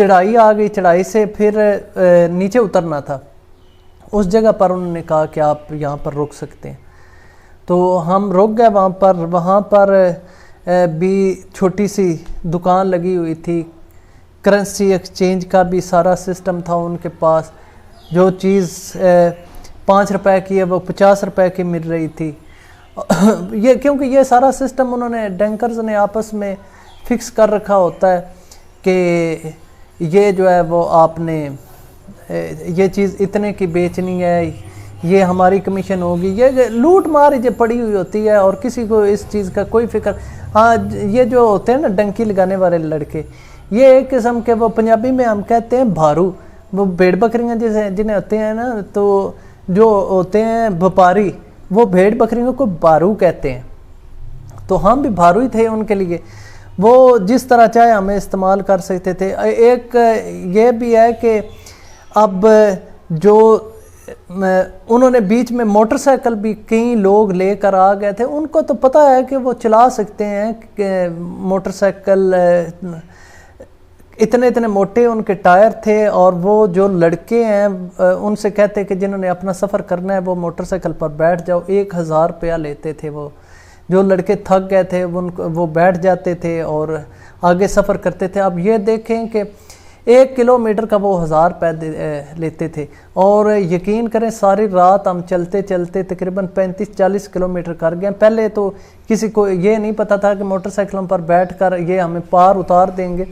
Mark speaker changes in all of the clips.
Speaker 1: چڑھائی آ گئی, چڑھائی سے پھر نیچے اترنا تھا. اس جگہ پر انہوں نے کہا کہ آپ یہاں پر رک سکتے ہیں. تو ہم رک گئے وہاں پر بھی چھوٹی سی دکان لگی ہوئی تھی, کرنسی ایکسچینج کا بھی سارا سسٹم تھا ان کے پاس. جو چیز 5 روپے کی ہے وہ 50 روپے کی مل رہی تھی. یہ کیونکہ یہ سارا سسٹم انہوں نے ڈینکرز نے آپس میں فکس کر رکھا ہوتا ہے کہ یہ جو ہے وہ آپ نے یہ چیز اتنے کی بیچنی ہے, یہ ہماری کمیشن ہوگی. یہ لوٹ مار جو پڑی ہوئی ہوتی ہے اور کسی کو اس چیز کا کوئی فکر. ہاں یہ جو ہوتے ہیں نا ڈنکی لگانے والے لڑکے, یہ ایک قسم کے وہ پنجابی میں ہم کہتے ہیں بھارو, وہ بھیڑ بکریاں جنہیں ہوتے ہیں نا, تو جو ہوتے ہیں بھپاری وہ بھیڑ بکریوں کو بھارو کہتے ہیں. تو ہم بھی بھارو ہی تھے ان کے لیے, وہ جس طرح چاہے ہمیں استعمال کر سکتے تھے. ایک یہ بھی ہے کہ اب جو انہوں نے بیچ میں موٹر سائیکل بھی کئی لوگ لے کر آ گئے تھے, ان کو تو پتہ ہے کہ وہ چلا سکتے ہیں کہ موٹر سائیکل اتنے موٹے ان کے ٹائر تھے. اور وہ جو لڑکے ہیں ان سے کہتے کہ جنہوں نے اپنا سفر کرنا ہے وہ موٹر سائیکل پر بیٹھ جاؤ, 1000 روپیہ لیتے تھے. وہ جو لڑکے تھک گئے تھے وہ بیٹھ جاتے تھے اور آگے سفر کرتے تھے. اب یہ دیکھیں کہ 1 کلومیٹر کا وہ 1000 روپے لیتے تھے. اور یقین کریں ساری رات ہم چلتے چلتے تقریباً 35-40 کلومیٹر کر گئے. پہلے تو کسی کو یہ نہیں پتہ تھا کہ موٹر سائیکلوں پر بیٹھ کر یہ ہمیں پار اتار دیں گے.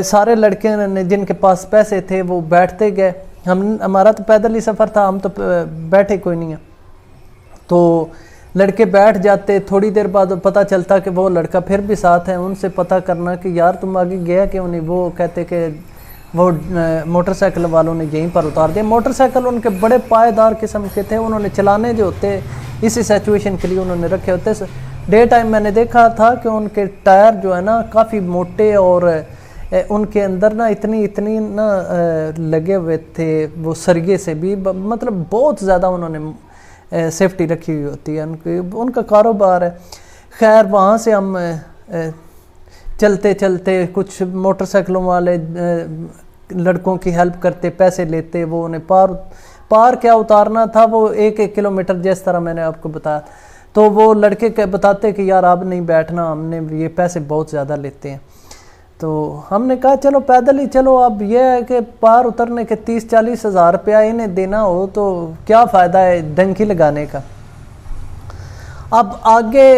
Speaker 1: سارے لڑکے نے جن کے پاس پیسے تھے وہ بیٹھتے گئے. ہمارا تو پیدل ہی سفر تھا, ہم تو بیٹھے کوئی نہیں ہیں. تو لڑکے بیٹھ جاتے, تھوڑی دیر بعد پتہ چلتا کہ وہ لڑکا پھر بھی ساتھ ہے. ان سے پتہ کرنا کہ یار تم آگے گیا کیوں نہیں. وہ کہتے کہ وہ موٹر سائیکل والوں نے یہیں پر اتار دیا. موٹر سائیکل ان کے بڑے پائیدار قسم کے تھے, انہوں نے چلانے جو ہوتے اسی سچویشن کے لیے انہوں نے رکھے ہوتے. ڈے ٹائم میں نے دیکھا تھا کہ ان کے ٹائر جو ہے نا کافی موٹے, اور ان کے اندر نا اتنی نا لگے ہوئے تھے وہ سرگے سے بھی, مطلب بہت زیادہ انہوں نے سیفٹی رکھی ہوئی ہوتی ہے. ان کا کاروبار ہے. خیر وہاں سے ہم چلتے چلتے کچھ موٹر سائیکلوں والے لڑکوں کی ہیلپ کرتے, پیسے لیتے, وہ انہیں پار کیا اتارنا تھا وہ 1 کلومیٹر جس طرح میں نے آپ کو بتایا. تو وہ لڑکے بتاتے کہ یار اب نہیں بیٹھنا, ہم نے یہ پیسے بہت زیادہ لیتے ہیں. تو ہم نے کہا چلو پیدل ہی چلو. اب یہ ہے کہ پار اترنے کے 30-40 ہزار روپیہ انہیں دینا ہو تو کیا فائدہ ہے ڈنکی لگانے کا. اب آگے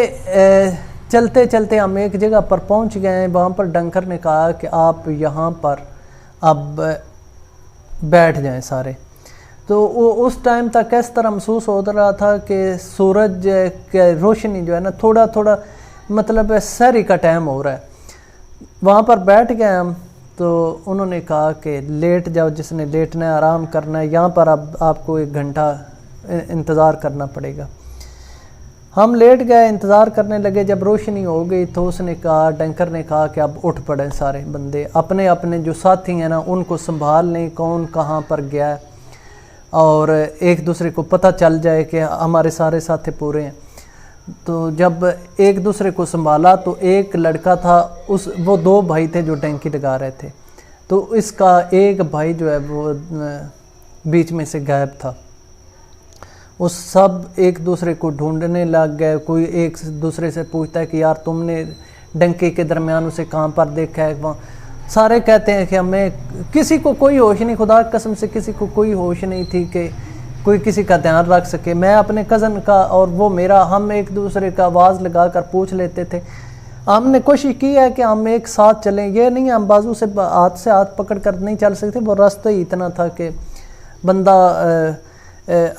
Speaker 1: چلتے چلتے ہم ایک جگہ پر پہنچ گئے ہیں. وہاں پر ڈنکر نے کہا کہ آپ یہاں پر اب بیٹھ جائیں سارے. تو اس ٹائم تک اس طرح محسوس ہو رہا تھا کہ سورج کی روشنی جو ہے نا تھوڑا مطلب سحری کا ٹائم ہو رہا ہے. وہاں پر بیٹھ گئے ہم. تو انہوں نے کہا کہ لیٹ جاؤ, جس نے لیٹنا ہے آرام کرنا ہے, یہاں پر اب آپ کو 1 گھنٹہ انتظار کرنا پڑے گا. ہم لیٹ گئے, انتظار کرنے لگے. جب روشنی ہو گئی تو اس نے کہا, ڈنکر نے کہا کہ اب اٹھ پڑیں سارے بندے, اپنے جو ساتھی ہیں نا ان کو سنبھال لیں, کون کہاں پر گیا ہے, اور ایک دوسرے کو پتہ چل جائے کہ ہمارے سارے ساتھی پورے ہیں. تو جب ایک دوسرے کو سنبھالا تو ایک لڑکا تھا, وہ 2 بھائی تھے جو ڈنکی لگا رہے تھے. تو اس کا ایک بھائی جو ہے وہ بیچ میں سے غائب تھا. وہ سب ایک دوسرے کو ڈھونڈنے لگ گئے. کوئی ایک دوسرے سے پوچھتا ہے کہ یار تم نے ڈنکی کے درمیان اسے کہاں پر دیکھا ہے. وہاں سارے کہتے ہیں کہ ہمیں کسی کو کوئی ہوش نہیں, خدا کی قسم سے کسی کو کوئی ہوش نہیں تھی کہ کوئی کسی کا دھیان رکھ سکے. میں اپنے کزن کا اور وہ میرا, ہم ایک دوسرے کا آواز لگا کر پوچھ لیتے تھے. ہم نے کوشش کی ہے کہ ہم ایک ساتھ چلیں. یہ نہیں ہم بازو سے ہاتھ پکڑ کر نہیں چل سکتے, وہ راستہ ہی اتنا تھا کہ بندہ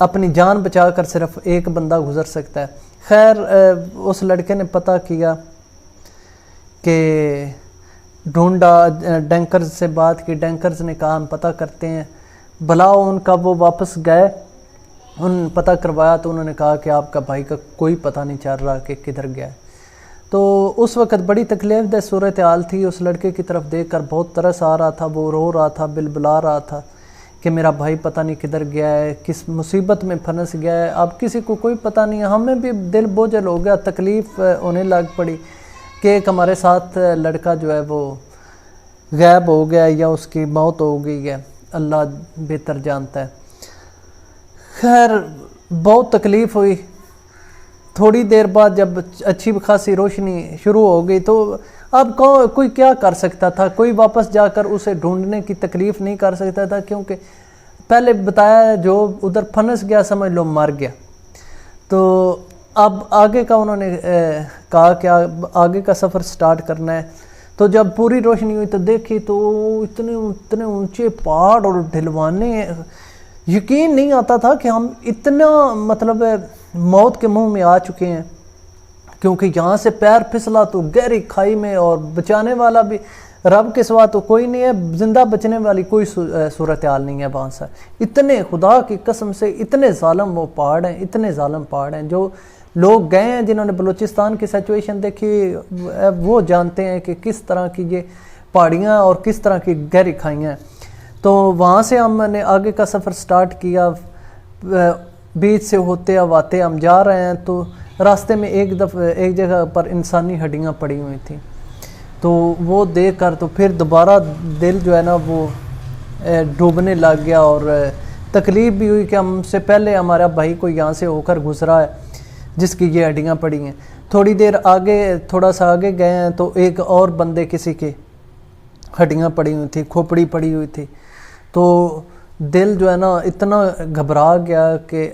Speaker 1: اپنی جان بچا کر صرف ایک بندہ گزر سکتا ہے. خیر اس لڑکے نے پتہ کیا کہ ڈھونڈا, ڈنکرز سے بات کی. ڈنکرز نے کہا ہم پتہ کرتے ہیں. بلاؤ ان کا. وہ واپس گئے, ان پتہ کروایا تو انہوں نے کہا کہ آپ کا بھائی کا کوئی پتہ نہیں چل رہا کہ کدھر گیا ہے. تو اس وقت بڑی تکلیف دہ صورتحال تھی. اس لڑکے کی طرف دیکھ کر بہت ترس آ رہا تھا. وہ رو رہا تھا, بلبلا رہا تھا کہ میرا بھائی پتہ نہیں کدھر گیا ہے, کس مصیبت میں پھنس گیا ہے. اب کسی کو کوئی پتہ نہیں. ہمیں بھی دل بوجھل ہو گیا, تکلیف ہونے لگ پڑی کہ ایک ہمارے ساتھ لڑکا جو ہے وہ غائب ہو گیا یا اس کی موت ہو گئی ہے، اللہ بہتر جانتا ہے۔ خیر بہت تکلیف ہوئی۔ تھوڑی دیر بعد جب اچھی خاصی روشنی شروع ہو گئی تو اب کوئی کیا کر سکتا تھا، کوئی واپس جا کر اسے ڈھونڈنے کی تکلیف نہیں کر سکتا تھا، کیونکہ پہلے بتایا جو ادھر پھنس گیا سمجھ لو مر گیا۔ تو اب آگے کا انہوں نے کہا کہ آگے کا سفر سٹارٹ کرنا ہے۔ تو جب پوری روشنی ہوئی تو دیکھی تو اتنے اونچے پہاڑ اور ڈھلوانے، یقین نہیں آتا تھا کہ ہم اتنا مطلب موت کے منہ میں آ چکے ہیں، کیونکہ یہاں سے پیر پھسلا تو گہری کھائی میں، اور بچانے والا بھی رب کے سوا تو کوئی نہیں ہے، زندہ بچنے والی کوئی صورتحال نہیں ہے وہاں سے۔ اتنے خدا کی قسم سے اتنے ظالم وہ پہاڑ ہیں، اتنے ظالم پہاڑ ہیں۔ جو لوگ گئے ہیں جنہوں نے بلوچستان کی سچویشن دیکھی وہ جانتے ہیں کہ کس طرح کی یہ پہاڑیاں اور کس طرح کی گہری کھائیاں ہیں۔ تو وہاں سے ہم نے آگے کا سفر سٹارٹ کیا، بیچ سے ہوتے آتے ہم جا رہے ہیں تو راستے میں ایک جگہ پر انسانی ہڈیاں پڑی ہوئی تھیں، تو وہ دیکھ کر تو پھر دوبارہ دل جو ہے نا وہ ڈوبنے لگ گیا، اور تکلیف بھی ہوئی کہ ہم سے پہلے ہمارا بھائی کو یہاں سے ہو کر گزرا ہے جس کی یہ ہڈیاں پڑی ہیں۔ تھوڑی دیر آگے تھوڑا سا آگے گئے ہیں تو ایک اور بندے کسی کے ہڈیاں پڑی ہوئی تھی، کھوپڑی پڑی ہوئی تھی، تو دل جو ہے نا اتنا گھبرا گیا کہ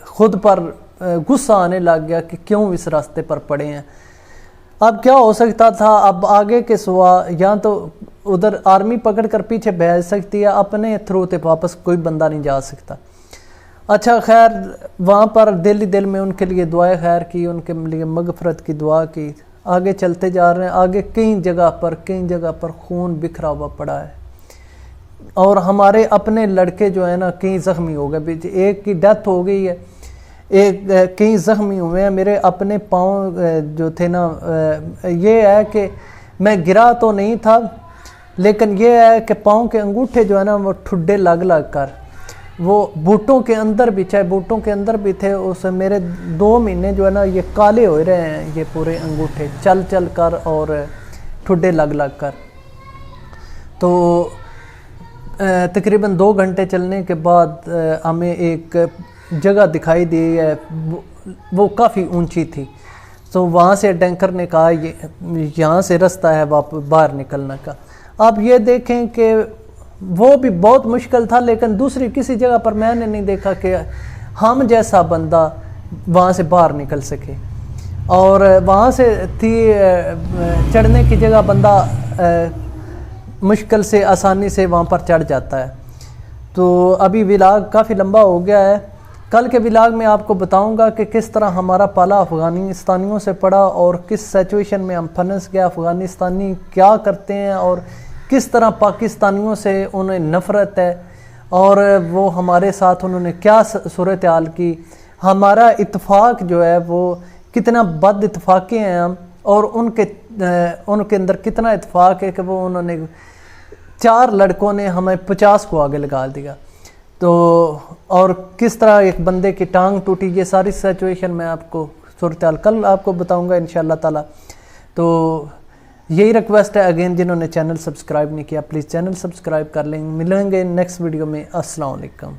Speaker 1: خود پر غصہ آنے لگ گیا کہ کیوں اس راستے پر پڑے ہیں۔ اب کیا ہو سکتا تھا، اب آگے کے سوا یا تو ادھر آرمی پکڑ کر پیچھے بھیج سکتی ہے، اپنے تھرو تے واپس کوئی بندہ نہیں جا سکتا۔ اچھا خیر وہاں پر دل میں ان کے لیے دعائیں خیر کی، ان کے لیے مغفرت کی دعا کی۔ آگے چلتے جا رہے ہیں، آگے کئی جگہ پر خون بکھرا ہوا پڑا ہے، اور ہمارے اپنے لڑکے جو ہیں نا کئی زخمی ہو گئے، ایک کی ڈیتھ ہو گئی ہے، کئی زخمی ہوئے ہیں۔ میرے اپنے پاؤں جو تھے نا، یہ ہے کہ میں گرا تو نہیں تھا، لیکن یہ ہے کہ پاؤں کے انگوٹھے جو ہے نا وہ ٹھڈے لگ کر، وہ بوٹوں کے اندر بھی، چاہے بوٹوں کے اندر بھی تھے، اس میرے 2 مہینے جو ہے نا یہ کالے ہو رہے ہیں، یہ پورے انگوٹھے چل کر اور ٹھڈے لگ کر۔ تو تقریباً 2 گھنٹے چلنے کے بعد ہمیں ایک جگہ دکھائی دی ہے، وہ کافی اونچی تھی، تو وہاں سے ٹینکر نے کہا یہاں سے رستہ ہے باہر نکلنے کا۔ آپ یہ دیکھیں کہ وہ بھی بہت مشکل تھا، لیکن دوسری کسی جگہ پر میں نے نہیں دیکھا کہ ہم جیسا بندہ وہاں سے باہر نکل سکے، اور وہاں سے تھی چڑھنے کی جگہ بندہ مشکل سے آسانی سے وہاں پر چڑھ جاتا ہے۔ تو ابھی ولاگ کافی لمبا ہو گیا ہے، کل کے ولاگ میں آپ کو بتاؤں گا کہ کس طرح ہمارا پالا افغانستانیوں سے پڑا اور کس سچویشن میں ہم پھنس گیا، افغانستانی کیا کرتے ہیں اور کس طرح پاکستانیوں سے انہیں نفرت ہے، اور وہ ہمارے ساتھ انہوں نے کیا صورتحال کی، ہمارا اتفاق جو ہے وہ کتنا بد اتفاقی ہیں ہم، اور ان کے اندر کتنا اتفاق ہے کہ وہ انہوں نے 4 لڑکوں نے ہمیں 50 کو آگے لگا دیا۔ تو اور کس طرح ایک بندے کی ٹانگ ٹوٹی، یہ ساری سچویشن میں آپ کو صورتحال کل آپ کو بتاؤں گا انشاءاللہ تعالی۔ تو یہی ریکویسٹ ہے اگین، جنہوں نے چینل سبسکرائب نہیں کیا پلیز چینل سبسکرائب کر لیں۔ ملیں گے نیکسٹ ویڈیو میں، السلام علیکم۔